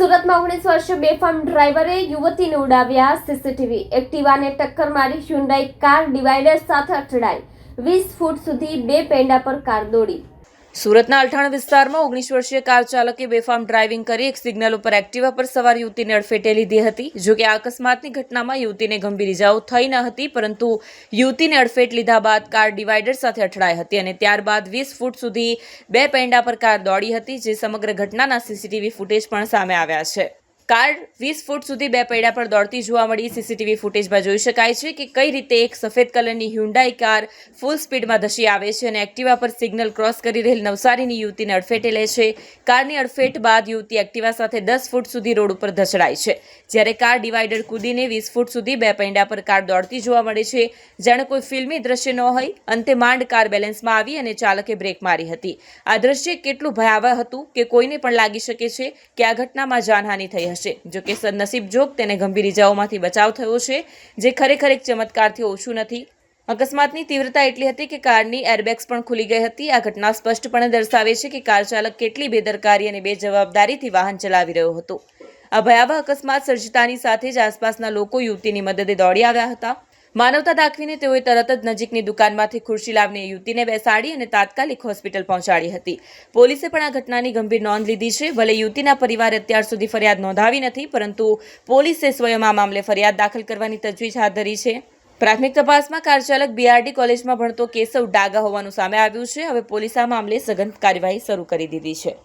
સુરતમાં 19 વર્ષીય બેફામ ડ્રાઈવરે યુવતીને ઉડાવ્યા સીસીટીવી. એક્ટિવાને ટક્કર મારી હ્યુન્ડાઈ કાર ડિવાઈડર સાથે અથડાઈ. 20 ફૂટ સુધી બે પૈડા પર કાર દોડી. સુરતના અલથાણ વિસ્તારમાં 19 વર્ષીય કાર ચાલકે બેફામ ડ્રાઇવિંગ કરી એક સિગ્નલ ઉપર એક્ટિવા પર સવાર યુવતીને અડફેટે લીધી હતી. જોકે આ અકસ્માતની ઘટનામાં યુવતીને ગંભીર ઇજાઓ થઈ ન હતી, પરંતુ યુવતીને અડફેટ લીધા બાદ કાર ડિવાઈડર સાથે અથડાઈ હતી અને ત્યારબાદ 20 ફૂટ સુધી બે પૈડા પર કાર દોડી હતી, જે સમગ્ર ઘટનાના સીસીટીવી ફૂટેજ પણ સામે આવ્યા છે. કાર 20 ફૂટ સુધી બે પૈડા પર દોડતી જોવા મળી. સીસીટીવી ફૂટેજમાં જોઈ શકાય છે કે કઈ રીતે એક સફેદ કલરની હ્યુન્ડાઈ કાર ફૂલ સ્પીડમાં ધસી આવે છે અને એક્ટિવા પર સિગ્નલ ક્રોસ કરી રહેલ નવસારીની યુવતીને અડફેટે લે છે. કારની અડફેટ બાદ યુવતી એક્ટિવા સાથે 10 ફૂટ સુધી રોડ ઉપર ધસડાય છે, જ્યારે કાર ડિવાઈડર કૂદીને 20 ફૂટ સુધી બે પૈડા પર કાર દોડતી જોવા મળે છે. જાણે કોઈ ફિલ્મી દ્રશ્ય ન હોય. અંતે માંડ કાર બેલેન્સમાં આવી અને ચાલકે બ્રેક મારી હતી. આ દ્રશ્ય કેટલું ભયાવહ હતું કે કોઈને પણ લાગી શકે છે કે આ ઘટનામાં જાનહાનિ થઈ હશે. જોકે સદનસીબજોગ તેને ગંભીર ઇજાઓમાંથી બચાવ થયો છે, જે ખરેખર એક ચમત્કારથી ઓછું નથી. અકસ્માતની તીવ્રતા એટલી હતી કે કારની એરબેગ્સ પણ ખુલી ગઈ હતી. આ ઘટના સ્પષ્ટપણે દર્શાવે છે કે કાર ચાલક કેટલી બેદરકારી અને બેજવાબદારીથી વાહન ચલાવી રહ્યો હતો. આ ભયાવહ અકસ્માત સર્જતાની સાથે જ આસપાસના લોકો યુવતીની મદદે દોડી આવ્યા હતા. માનવતા દાખવીને તેઓએ તરત જ નજીકની દુકાનમાંથી ખુરશી લાવીને યુવતીને બેસાડી અને તાત્કાલિક હોસ્પિટલ પહોંચાડી હતી. પોલીસે પણ આ ઘટનાની ગંભીર નોંધ લીધી છે. ભલે યુવતીના પરિવારે અત્યાર સુધી ફરિયાદ નોંધાવી નથી, પરંતુ પોલીસે સ્વયં આ મામલે ફરિયાદ દાખલ કરવાની તજવીજ હાથ ધરી છે. પ્રાથમિક તપાસમાં કાર ચાલક BRD કોલેજમાં ભણતો કેશવ ડાગા હોવાનું સામે આવ્યું છે. હવે પોલીસે આ મામલે સઘન કાર્યવાહી શરૂ કરી દીધી છે.